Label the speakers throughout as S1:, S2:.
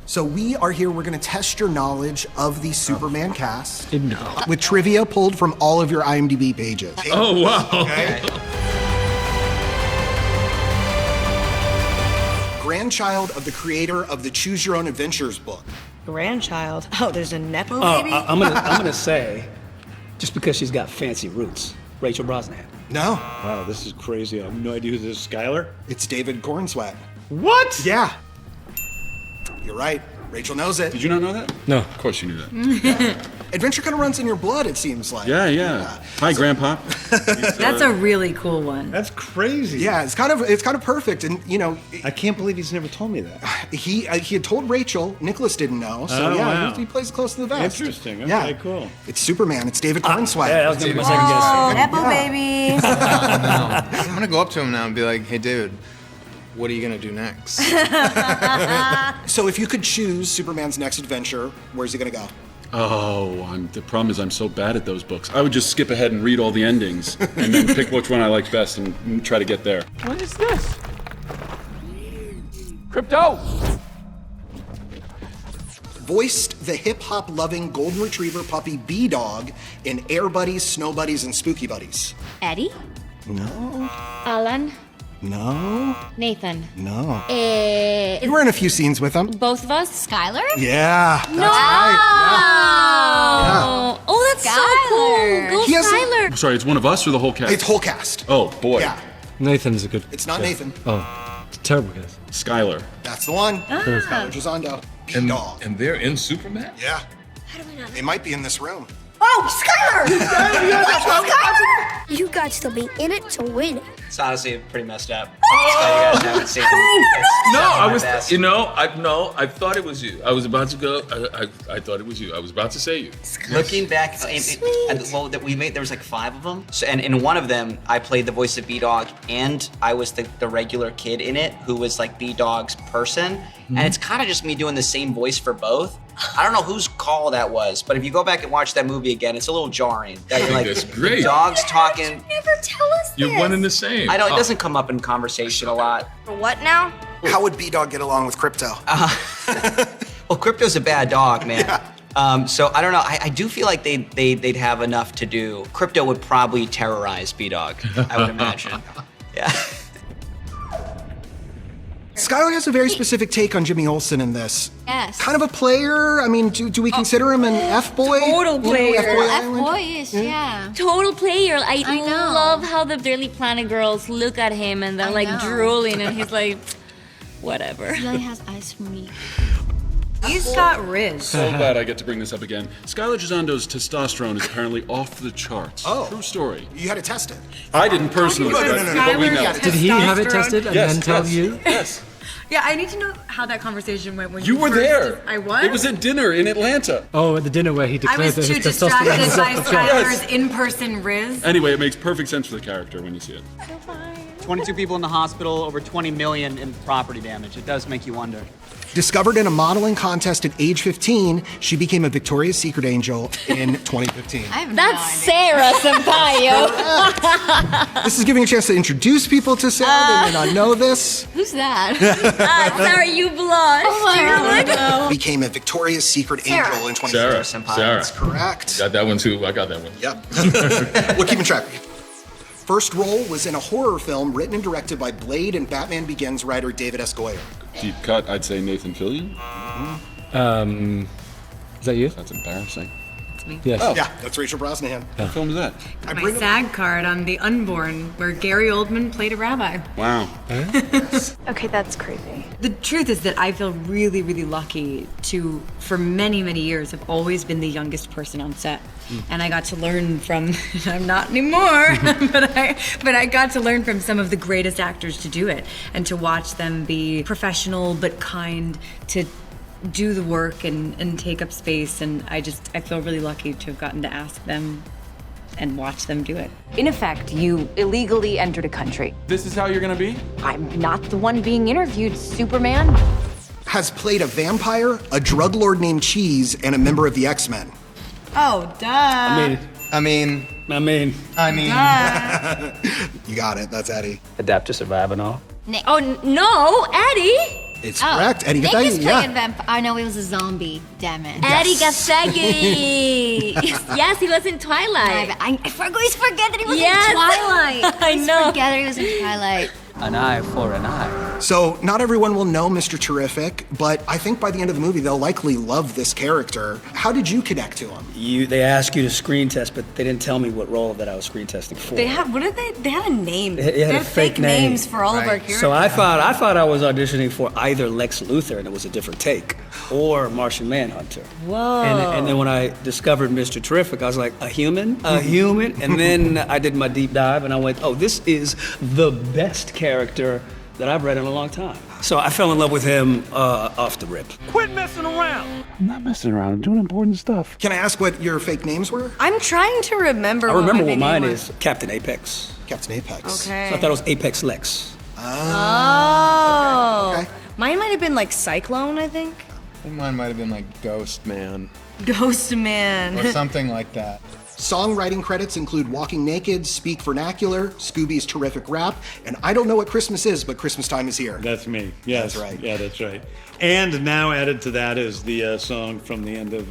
S1: So we are here, we're gonna test your knowledge of the Superman cast.
S2: No.
S1: With trivia pulled from all of your IMDb pages.
S3: Oh, wow.
S1: Okay. Grandchild of the creator of the Choose Your Own Adventures book.
S4: Grandchild? Oh, there's a Nepo
S2: Oh,
S4: baby?
S2: I'm gonna say, just because she's got fancy roots, Rachel Brosnahan.
S1: No,
S5: Wow, this is crazy. I have no idea who this is. Skyler?
S1: it's David Corenswet.
S3: What?
S1: Yeah. You're right. Rachel knows it.
S3: Did you not know that?
S2: No.
S3: Of course you knew that.
S1: Adventure kind of runs in your blood, it seems like.
S3: Yeah. Hi, Grandpa.
S6: That's a really cool one.
S5: That's crazy.
S1: Yeah, it's kind of perfect, and you know,
S5: I can't believe he's never told me that.
S1: he had told Rachel. Nicholas didn't know, so
S5: Oh,
S1: yeah,
S5: wow.
S1: he plays close to the vest.
S5: Interesting. Okay,
S1: Yeah.
S5: cool.
S1: It's Superman. It's David Corenswet.
S2: Yeah, that was gonna be my second
S4: Oh,
S2: guess.
S4: Nepo baby.
S7: I'm gonna go up to him now and be like, hey, David, what are you gonna do next?
S1: So if you could choose Superman's next adventure, where's he gonna go?
S3: Oh, the problem is I'm so bad at those books. I would just skip ahead and read all the endings and then pick which one I liked best and try to get there.
S8: What is this? Krypto!
S1: Voiced the hip-hop loving golden retriever puppy B-Dawg in Air Buddies, Snow Buddies, and Spooky Buddies.
S9: Eddie?
S1: No.
S9: Alan?
S1: No.
S9: Nathan?
S1: No.
S9: Eh,
S1: You were in a few scenes with him.
S9: both of us? Skyler?
S1: Yeah. That's
S9: No!
S1: right.
S9: Oh, that's so cool. Go
S1: He has some-
S9: Skyler.
S3: I'm sorry, it's one of us or the whole cast?
S1: It's whole cast.
S3: Oh, boy.
S1: Yeah.
S2: Nathan's a good.
S1: It's not Nathan.
S2: Oh, it's a terrible guess.
S3: Skyler.
S1: That's the one. Skyler Gisondo. B-Dawg.
S8: And they're in Superman?
S1: Yeah. They might be in this room.
S4: Oh, Skyler!
S10: You guys to be in it to win it.
S11: It's honestly pretty messed up. You guys haven't seen it.
S8: No, I was,
S11: best.
S8: I thought it was you. I was about to go, I thought it was you. I was about to say you.
S11: Looking back, that we made, there was like 5 of them. So, and in one of them, I played the voice of B-Dawg, and I was the regular kid in it who was like B-Dawg's person. And it's kind of just me doing the same voice for both. I don't know whose call that was, but if you go back and watch that movie again, it's a little jarring. That you're like,
S8: that's great.
S11: the dog's talking.
S10: Never tell us this.
S8: You're one and the same.
S11: I know, it doesn't come up in conversation a lot.
S4: For what now?
S1: How would B-Dawg get along with Krypto?
S11: Well, Krypto's a bad dog, man. So I don't know. I do feel like they'd have enough to do. Krypto would probably terrorize B-Dawg, I would imagine. Yeah.
S1: Skyler has a very specific take on Jimmy Olsen in this.
S9: Yes.
S1: Kind of a player. I mean, do we consider him an F-boy?
S6: Total player.
S1: F-boy Island?
S9: F-boyish, yeah. Total player. I
S6: know.
S9: love how the Daily Planet girls look at him and they're like
S6: know.
S9: drooling and he's like, whatever.
S10: He really has eyes for me.
S6: He's got Rizz.
S3: So glad I get to bring this up again. Skyler Gisondo's testosterone is apparently off the charts.
S1: Oh.
S3: True story.
S1: You had to test it.
S3: I didn't personally,
S1: No,
S3: but we know.
S2: Did he have it tested and then tell you?
S3: Yes.
S6: Yeah, I need to know how that conversation went when
S3: You were
S6: first-
S3: there.
S6: I was?
S3: It was at dinner in Atlanta.
S2: Oh, at the dinner where he
S6: I
S2: declared
S6: was
S2: that
S6: too
S2: his testosterone
S6: distracted
S2: was
S6: by
S2: off the charts.
S6: Skyler's in-person Rizz.
S3: Anyway, it makes perfect sense for the character when you see it.
S12: 22 people in the hospital, over 20 million in property damage. It does make you wonder.
S1: Discovered in a modeling contest at age 15, she became a Victoria's Secret angel in 2015.
S9: That's Sara Sampaio.
S1: This is giving a chance to introduce people to Sarah. They may not know this.
S9: Who's that? Sorry, you blushed. Oh my God.
S1: Became a Victoria's Secret angel in 2015.
S3: Sarah.
S11: Sampaio.
S3: Sarah.
S1: That's correct.
S3: Got that one too. I got that one.
S1: Yep. We're keeping track. First role was in a horror film written and directed by Blade and Batman Begins writer David S. Goyer.
S3: Deep cut, I'd say Nathan Fillion.
S2: Is that you?
S3: That's embarrassing.
S6: That's me.
S2: Yes.
S1: Yeah, that's Rachel Brosnahan.
S3: What film is that?
S1: I
S6: My
S1: bring
S6: SAG card on The Unborn, where Gary Oldman played a rabbi.
S3: Wow.
S10: Okay, that's crazy.
S6: The truth is that I feel really, really lucky to, for many, many years, have always been the youngest person on set. And I got to learn from, I'm not anymore, but I got to learn from some of the greatest actors to do it and to watch them be professional but kind, to do the work and take up space. And I feel really lucky to have gotten to ask them and watch them do it.
S13: In effect, you illegally entered a country.
S8: This is how you're gonna be?
S13: I'm not the one being interviewed, Superman.
S1: has played a vampire, a drug lord named Cheese, and a member of the X-Men.
S6: Oh, duh.
S2: I
S7: mean.
S1: You got it, that's Eddie.
S2: Adapt to survive and all.
S9: Oh, no, Eddie.
S1: It's correct. Edi
S9: Nick
S1: Gathegi,
S9: is playing vampire. I know it was a zombie. Damn it.
S10: Edi Gathegi. Yes, he was in Twilight.
S9: I always forget that he was
S10: Yes.
S9: in Twilight.
S10: I know.
S9: Forget that he was in Twilight.
S12: An eye for an eye.
S1: So, not everyone will know Mr. Terrific, but I think by the end of the movie, they'll likely love this character. How did you connect to him?
S2: They asked you to screen test, but they didn't tell me what role that I was screen testing for.
S6: They had, what did they? They had a name.
S2: They had a fake name.
S6: names for all of our characters.
S2: So I thought I was auditioning for either Lex Luthor, and it was a different take, or Martian Manhunter.
S6: Whoa.
S2: And then when I discovered Mr. Terrific, I was like, a human? And then I did my deep dive, and I went, oh, this is the best character that I've read in a long time. So I fell in love with him off the rip.
S14: Quit messing around.
S3: I'm not messing around. I'm doing important stuff.
S1: Can I ask what your fake names were?
S6: I'm trying to remember.
S2: I remember
S6: my
S2: what mine
S6: name
S2: is, Captain Apex.
S1: Captain Apex.
S6: Okay.
S2: So I thought it was Apex Lex.
S6: Oh.
S1: Okay.
S6: Mine might have been like Cyclone, I think.
S7: I think mine might have been like Ghost Man
S6: Ghost Man.
S7: or something like that.
S1: Songwriting credits include Walking Naked, Speak Vernacular, Scooby's Terrific Rap, and I don't know what Christmas is, but Christmas time is here.
S5: That's me. Yes.
S1: That's right.
S5: Yeah, that's right. And now added to that is the song from the end of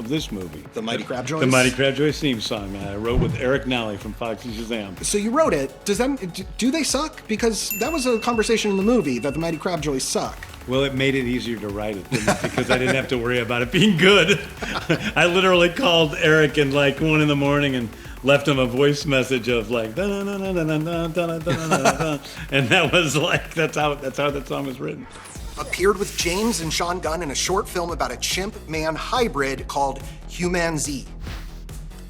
S5: this movie.
S1: The Mighty Crabjoys?
S5: The Mighty Crabjoys theme song. I wrote with Eric Nally from Fox and Shazam.
S1: So you wrote it. Do they suck? Because that was a conversation in the movie that the Mighty Crabjoys suck.
S5: Well, it made it easier to write it because I didn't have to worry about it being good. I literally called Eric in like 1 a.m. and left him a voice message of like da-na-na-na-na-na-na-na-na-na-na. And that was like that's how that song was written.
S1: Appeared with James and Sean Gunn in a short film about a chimp-man hybrid called Human Z.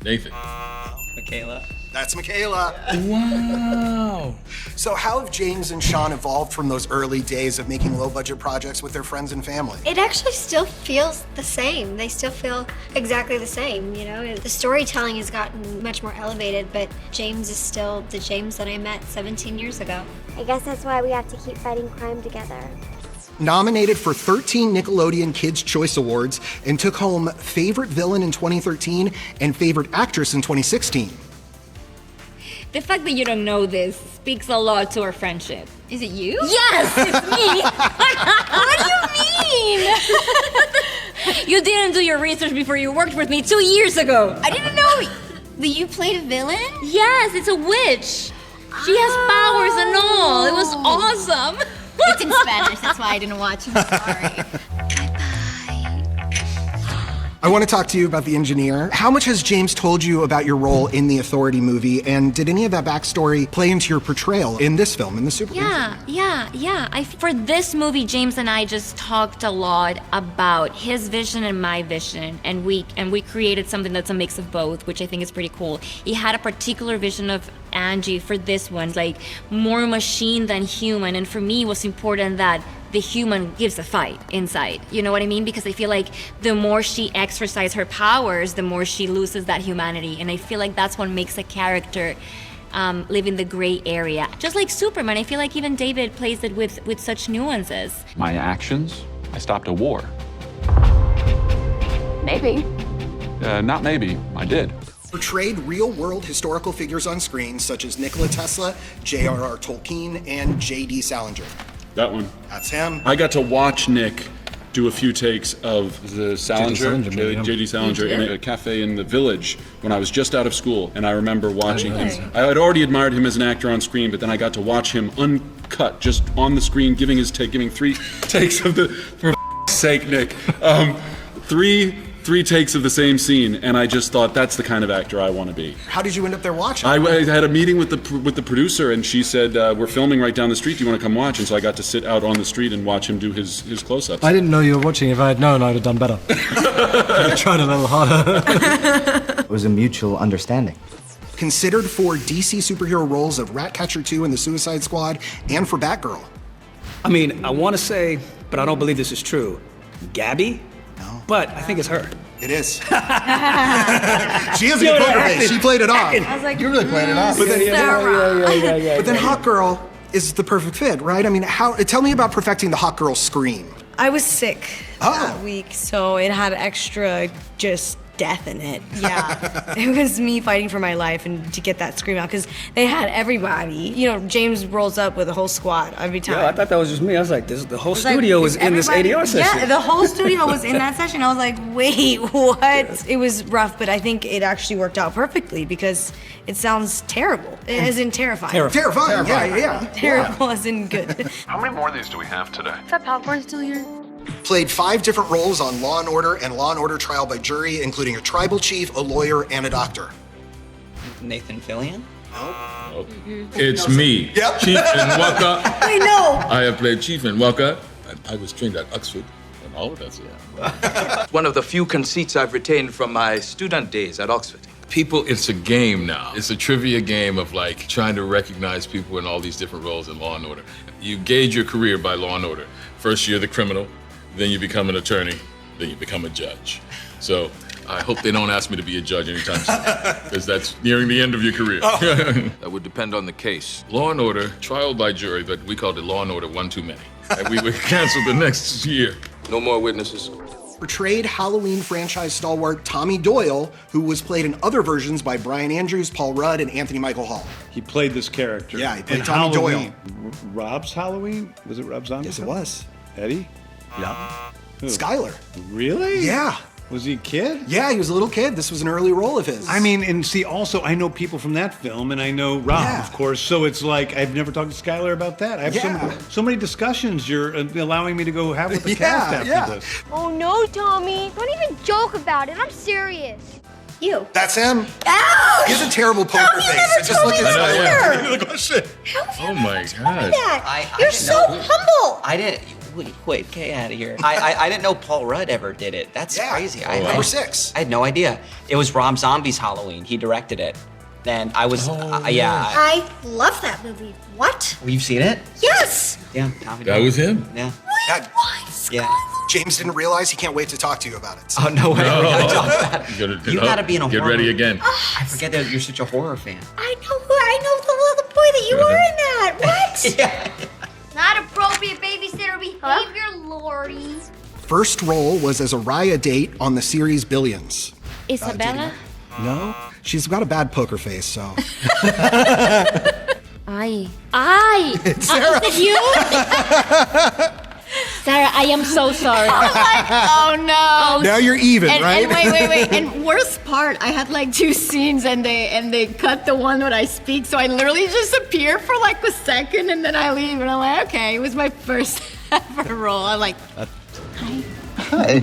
S8: Nathan.
S12: Mikaela.
S1: That's Mikaela.
S3: Wow.
S1: So how have James and Sean evolved from those early days of making low-budget projects with their friends and family?
S10: It actually still feels the same. They still feel exactly the same, you know? The storytelling has gotten much more elevated, but James is still the James that I met 17 years ago.
S15: I guess that's why we have to keep fighting crime together.
S1: Nominated for 13 Nickelodeon Kids' Choice Awards and took home Favorite Villain in 2013 and Favorite Actress in 2016.
S9: The fact that you don't know this speaks a lot to our friendship.
S10: Is it you?
S9: Yes, it's me. What do you mean? You didn't do your research before you worked with me 2 years ago.
S10: I didn't know that you played a villain?
S9: Yes, it's a witch. She has powers and all. It was awesome.
S10: It's in Spanish, that's why I didn't watch. I'm sorry.
S1: I want to talk to you about the engineer. How much has James told you about your role in the Authority movie, and did any of that backstory play into your portrayal in this film, in the Superman film?
S9: Yeah. For this movie, James and I just talked a lot about his vision and my vision, and we created something that's a mix of both, which I think is pretty cool. He had a particular vision of Angie for this one, like more machine than human, and for me it was important that the human gives a fight inside. You know what I mean? Because I feel like the more she exercises her powers, the more she loses that humanity. And I feel like that's what makes a character live in the gray area. Just like Superman, I feel like even David plays it with such nuances.
S3: My actions? I stopped a war.
S13: Maybe.
S3: Not maybe. I did.
S1: Portrayed real-world historical figures on screen, such as Nikola Tesla, J.R.R. Tolkien, and J.D. Salinger.
S3: That one.
S1: That's him.
S3: I got to watch Nick do a few takes of the Salinger, J.D. Salinger, in a cafe in the Village when I was just out of school, and I remember watching him. I had already admired him as an actor on screen, but then I got to watch him uncut, just on the screen, giving 3 takes of the. For sake, Nick, three takes of the same scene, and I just thought that's the kind of actor I want to be.
S1: How did you end up there watching?
S3: I had a meeting with the producer, and she said, "We're filming right down the street. Do you want to come watch?" And so I got to sit out on the street and watch him do his close-ups.
S14: I didn't know you were watching. If I had known, I would have done better. I tried a little harder.
S16: It was a mutual understanding.
S1: Considered for DC superhero roles of Ratcatcher 2 and the Suicide Squad, and for Batgirl.
S2: I mean, I want to say, but I don't believe this is true, Gabby?
S1: No.
S2: But I think it's her.
S1: It is. She has a good poker face. She played it off.
S6: I was like,
S7: You really played it off.
S1: But then,
S2: Yeah.
S1: but then Hawkgirl is the perfect fit, right? I mean, tell me about perfecting the Hawkgirl scream.
S6: I was sick that week, so it had extra just death in it. Yeah. It was me fighting for my life and to get that scream out because they had everybody. You know, James rolls up with a whole squad every time.
S2: Yeah, I thought that was just me. I was like, the whole studio was in this ADR session.
S6: Yeah, the whole studio was in that session. I was like, wait, what? It was rough, but I think it actually worked out perfectly because it sounds terrible. As in terrifying.
S1: Terrifying. Yeah.
S6: Terrible as in good.
S17: How many more of these do we have today?
S6: Is that popcorn still here?
S1: Played 5 different roles on Law & Order and Law & Order Trial by Jury, including a tribal chief, a lawyer, and a doctor.
S11: Nathan Fillion?
S8: It's me,
S1: Yep.
S8: Chief Nwaka.
S6: I know.
S8: I have played Chief Nwaka. I was trained at Oxford, and all of that's
S18: One of the few conceits I've retained from my student days at Oxford.
S8: People, it's a game now. It's a trivia game of like trying to recognize people in all these different roles in Law and Order. You gauge your career by Law and Order. First you're the criminal, then you become an attorney, then you become a judge. So I hope they don't ask me to be a judge anytime soon, because that's nearing the end of your career.
S18: That would depend on the case.
S8: Law and Order, trial by jury, but we called it Law and Order One Too Many. And we would cancel the next year.
S18: No more witnesses.
S1: Portrayed Halloween franchise stalwart Tommy Doyle, who was played in other versions by Brian Andrews, Paul Rudd, and Anthony Michael Hall.
S5: He played this character.
S1: Yeah, he played
S5: in
S1: Tommy
S5: Halloween. Rob's Halloween? Was it Rob Zombie?
S1: Yes, it was.
S5: Eddie?
S1: Yeah.
S5: Who?
S1: Skyler.
S5: Really?
S1: Yeah.
S5: Was he a kid?
S1: Yeah, he was a little kid. This was an early role of his.
S5: I mean, and see, also, I know people from that film, and I know Rob, of course, so it's like, I've never talked to Skyler about that. I have so many discussions you're allowing me to go have with the cast after this.
S15: Oh no, Tommy. Don't even joke about it. I'm serious.
S10: You.
S1: That's him.
S10: Ouch!
S1: He has a terrible poker face. Just look at him.
S8: Look, oh shit. Oh my God.
S10: You're so humble.
S11: I didn't. Wait, get out of here. I didn't know Paul Rudd ever did it. That's crazy.
S1: Number 6.
S11: I had no idea. It was Rob Zombie's Halloween. He directed it. And I was,
S10: I love that movie. What?
S11: You've seen it?
S10: Yes.
S11: Yeah.
S8: That was him.
S11: Yeah.
S10: What?
S11: Yeah.
S1: James didn't realize. He can't wait to talk to you about it.
S11: Oh, no way.
S8: No.
S11: We gotta talk about it. You gotta be in a
S8: Get
S11: horror
S8: ready
S11: movie.
S8: again.
S11: I forget that you're such a horror fan.
S10: I know the little boy that you are in that. What?
S11: Yeah.
S15: Not appropriate babysitter behavior, Lori.
S1: First role was as a Raya date on the series Billions.
S9: Isabela?
S1: No? She's got a bad poker face, so.
S9: Ay.
S1: Sarah.
S9: Is it you? Sarah, I am so sorry.
S19: Oh no!
S1: Now you're even, right?
S19: And wait. And worst part, I had like 2 scenes, and they cut the one that I speak, so I literally just appear for like a second, and then I leave, and I'm like, okay, it was my first ever role. I'm like,
S1: Hi.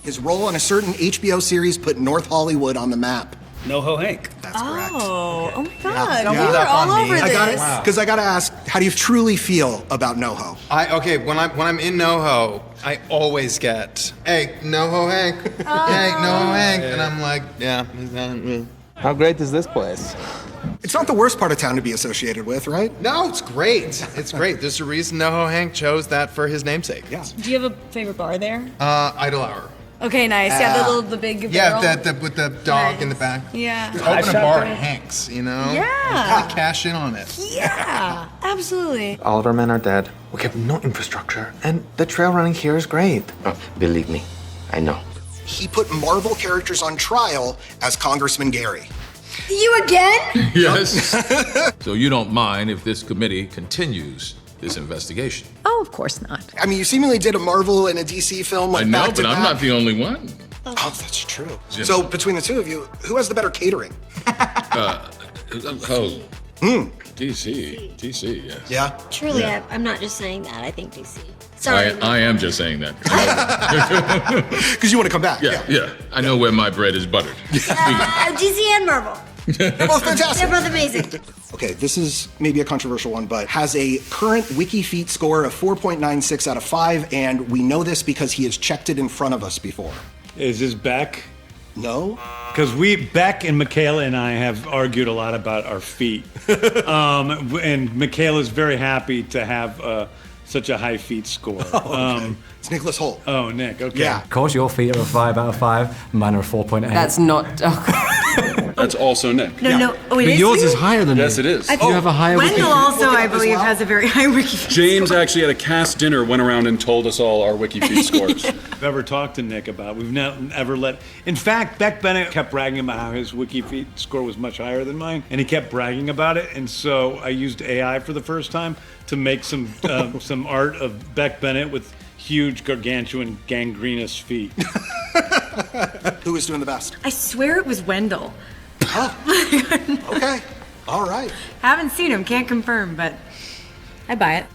S1: His role on a certain HBO series put North Hollywood on the map.
S2: NoHo Hank.
S1: That's correct.
S6: Oh my God.
S1: Yeah.
S6: We were all over this.
S1: Because I gotta ask, how do you truly feel about NoHo?
S7: Okay, when I'm in NoHo, I always get, hey, NoHo Hank. Hey, NoHo Hank. And I'm like, yeah.
S20: How great is this place?
S1: It's not the worst part of town to be associated with, right?
S7: No, it's great. It's great. There's a reason NoHo Hank chose that for his namesake.
S1: Yeah.
S6: Do you have a favorite bar there?
S7: Idle Hour.
S6: Okay, nice. The big
S7: Yeah,
S6: barrel.
S7: with the dog in the back.
S6: Yeah.
S7: Just open a bar at Hank's, you know?
S6: Yeah.
S7: Kind of cash in on it.
S6: Yeah, absolutely.
S20: All of our men are dead. We have no infrastructure, and the trail running here is great. Oh, believe me, I know.
S1: He put Marvel characters on trial as Congressman Gary.
S10: You again?
S8: Yes. So you don't mind if this committee continues this investigation?
S19: oh, of course not.
S1: I mean, you seemingly did a Marvel and a DC film like
S8: I know,
S1: back to
S8: but I'm
S1: back.
S8: not the only one.
S1: Oh, that's true. So between the two of you, who has the better catering?
S8: DC, yes.
S1: Yeah?
S10: Truly, I'm not just saying that. I think DC. Sorry.
S8: I am just saying that.
S1: Because you want to come back.
S8: Yeah. I know where my bread is buttered.
S10: DC and Marvel.
S1: They're both fantastic.
S10: They're both amazing.
S1: Okay, this is maybe a controversial one, but has a current WikiFeet score of 4.96 out of 5, and we know this because he has checked it in front of us before.
S5: Is this Beck?
S1: No.
S5: Because Beck and Mikaela and I have argued a lot about our feet. And Michaela's very happy to have such a high feet score.
S1: Oh, okay. It's Nicholas Hoult.
S5: Oh, Nick, okay.
S1: Yeah.
S14: Of course, your feet are a 5 out of 5, mine are a 4.8.
S19: That's not.
S3: That's also Nick.
S6: No. Oh, it
S14: But
S6: is
S14: yours
S6: you?
S14: is higher than
S3: Yes,
S14: me.
S3: it is.
S6: I
S14: You have a higher
S6: Wendell
S14: WikiFeet.
S6: also,
S1: Look it
S6: I
S1: up as
S6: believe,
S1: well.
S6: has a very high WikiFeet
S3: James
S6: score.
S3: actually at a cast dinner went around and told us all our WikiFeet scores.
S5: I've ever talked to Nick about. We've never let. In fact, Beck Bennett kept bragging about how his WikiFeet score was much higher than mine, and he kept bragging about it. And so I used AI for the first time to make some art of Beck Bennett with huge, gargantuan, gangrenous feet.
S1: Who was doing the best?
S6: I swear it was Wendell.
S1: Okay. All right.
S6: Haven't seen him, can't confirm, but I buy it.